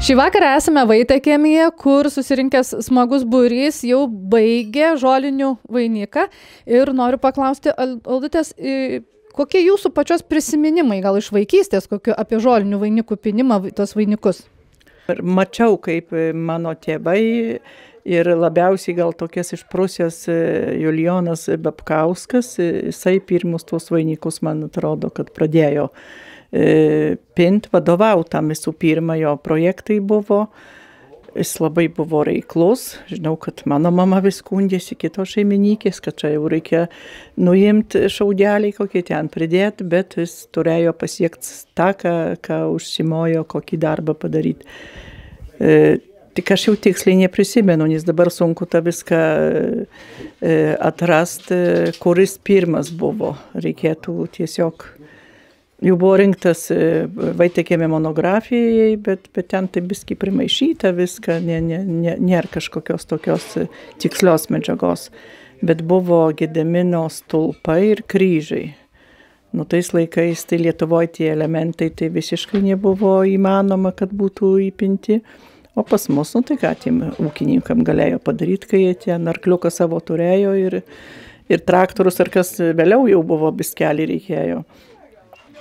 Šį vakarą esame Vaitiekemyje, kur susirinkęs smagus būrys jau baigė žolinių vainiką. Ir noriu paklausti, Aldutės, kokie jūsų pačios prisiminimai, gal iš vaikystės, apie žolinių vainikų pinimą, tos vainikus? Mačiau, kaip mano tėvai ir labiausiai gal tokias išprusęs Julijonas Babkauskas, jisai pirmus tuos vainikus, man atrodo, kad pradėjo pint, vadovautam visų pirma, jo projektai buvo, jis labai buvo reiklus, žinau, kad mano mama vis skundėsi kitos šeimininkės, kad čia jau reikia nuimti šaudelį, kokį ten pridėti, bet jis turėjo pasiekti tą, ką užsimojo, kokį darbą padaryti. Tik aš jau tiksliai neprisimenu, nes dabar sunku tą viską atrasti, kuris pirmas buvo. Reikėtų tiesiog, jau buvo rinktas Vaitiekemė monografijai, bet ten tai biskį primaišyta viską, nėra kažkokios tokios tikslios medžiagos. Bet buvo Gedimino stulpai ir kryžiai. Nu, tais laikais tai Lietuvoje tie elementai tai visiškai nebuvo įmanoma, kad būtų įpinti. O pas mus, nu tai ką tiem ūkininkam galėjo padaryti, kai jie ten arkliuką savo turėjo ir traktorius, ar kas vėliau jau buvo biskelį reikėjo.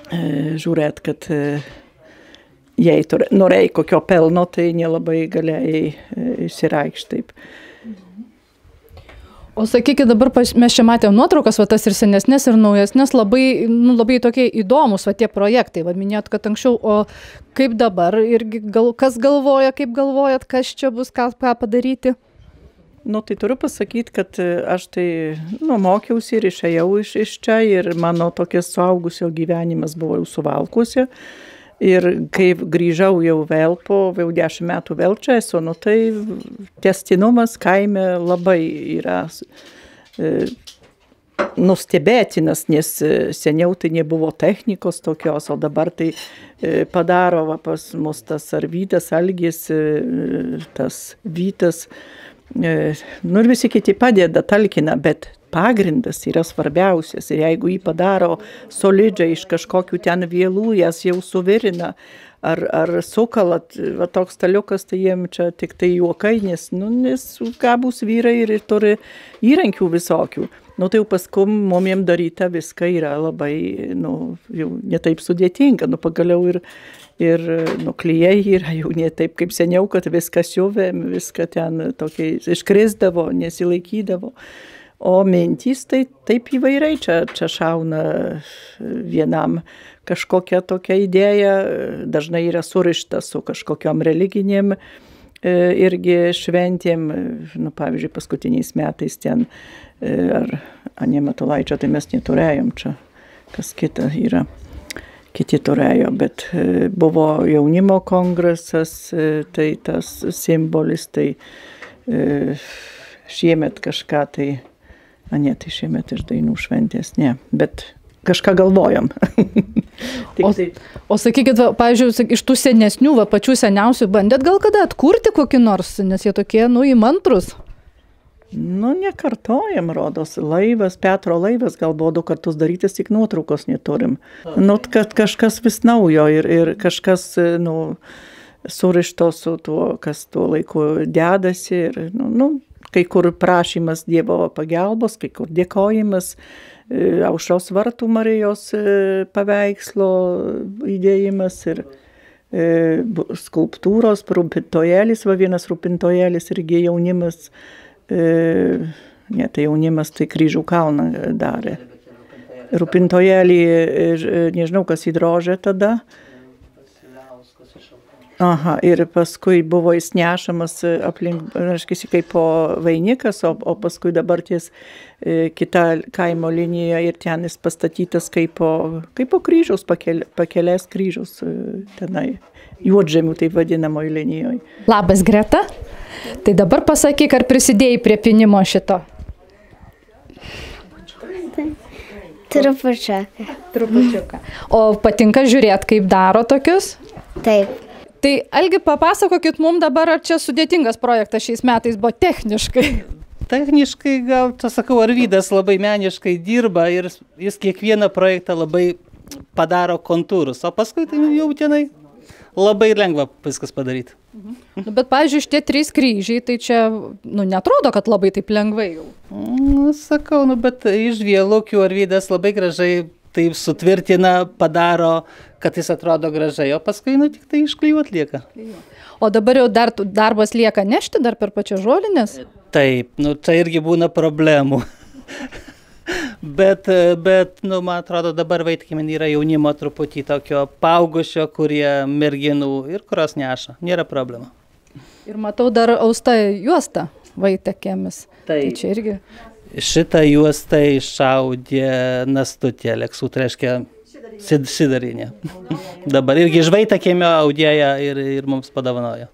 Žiūrėt, kad jei norėjai kokio pelno, tai nelabai galėjai išsireikšti taip. O sakykit, dabar mes čia matėm nuotraukas, tas ir senesnės, ir naujesnės, labai tokie įdomus tie projektai. Minėjot, kad anksčiau, o kaip dabar, irgi kas galvoja, kaip galvojat, kas čia bus, ką padaryti? Nu, tai turiu pasakyti, kad aš tai mokiausi ir išėjau iš čia ir mano tokias suaugusio gyvenimas buvo jau Suvalkuose. Ir kai grįžau jau vėl po 10 metų vėl čia esu, tai tęstinumas kaime labai yra nustebėtinas, nes seniau tai nebuvo technikos tokios, o dabar tai padaro pas mus tas Arvydas, Algis, tas Vytas. Ir visi kiti padeda, talkina, bet pagrindas yra svarbiausias. Ir jeigu jį padaro solidžiai iš kažkokių ten vėlų, jas jau suvirina, ar sukalat, toks staliukas, tai jiem čia tik tai juokai, nes gabūs vyrai ir turi įrankių visokių. Tai jau paskui mumiem daryta viską yra labai, jau netaip sudėtinga, pagaliau ir klijai yra jau ne taip kaip seniau, kad viską siuvė, viską ten tokiai iškrisdavo, nesilaikydavo. O mintys tai taip įvairiai čia šauna vienam. Kažkokia tokia idėja dažnai yra surišta su kažkokiom religinėm irgi šventėm. Pavyzdžiui, paskutiniais metais ten ar Anie Matulaičio, tai mes neturėjom čia, kas kita yra. Kiti turėjo, bet buvo jaunimo kongresas, tai tas simbolis, tai šiemet kažką tai, tai šiemet iš dainų šventės, ne, bet kažką galvojam. O sakykit, pavyzdžiui, iš tų senesnių, pačių seniausių, bandėt gal kada atkurti kokį nors, nes jie tokie, įmantrus? Nekartojam, rodos. Laivas, Petro laivas gal buvo 2 kartus darytis, tik nuotraukos neturim. Kad kažkas vis naujo ir kažkas, surišto su tuo, kas tuo laiku dedasi. Ir, kai kur prašymas Dievo pagalbos, kai kur dėkojimas, Aušros vartų Marijos paveikslo įdėjimas ir skulptūros, rūpintojėlis, vienas rūpintojėlis irgi jaunimas. Tai jaunimas tai Kryžių kalną darė. Rūpintojėlį, nežinau, kas įdrožė tada. Ir paskui buvo jis nešamas aplink, kaip po vainikas, o paskui dabar ties kita kaimo linija ir ten jis pastatytas kaip po kryžiaus, pakelės kryžiaus tenai, Juodžemių taip vadinamoje linijoje. Labas, Greta. Tai dabar pasakyk, ar prisidėjai prie pinimo šito? Trupučiuką. O patinka žiūrėti, kaip daro tokius? Taip. Tai Algi, papasakokit mums dabar, ar čia sudėtingas projektas šiais metais buvo techniškai? Techniškai gal, sakau, Arvydas labai meniškai dirba ir jis kiekvieną projektą labai padaro kontūrus, o paskui tai jau tenai labai lengva viskas padaryti. Nu, bet, pavyzdžiui, šitie 3 kryžiai, tai čia, netrodo, kad labai taip lengvai jau. Sakau, bet iš Vielukių Arvydas labai gražai taip sutvirtina, padaro, kad jis atrodo gražai, o paskui tik tai išklijuot lieka. O dabar jau darbas lieka nešti dar per pačias žolinės? Taip, čia irgi būna problemų. Bet, man atrodo, dabar Vaitkiemeny yra jaunimo truputį tokio paaugušio, kurie merginų ir kurios neša. Nėra problema. Ir matau dar austa juosta Vaitkiemys. Tai čia irgi. Šitą juostą išaudė Nastutė Aleksų, tai reiškia Sidarinė. Dabar irgi iš Vaitkiemio audėja ir mums padovanojo.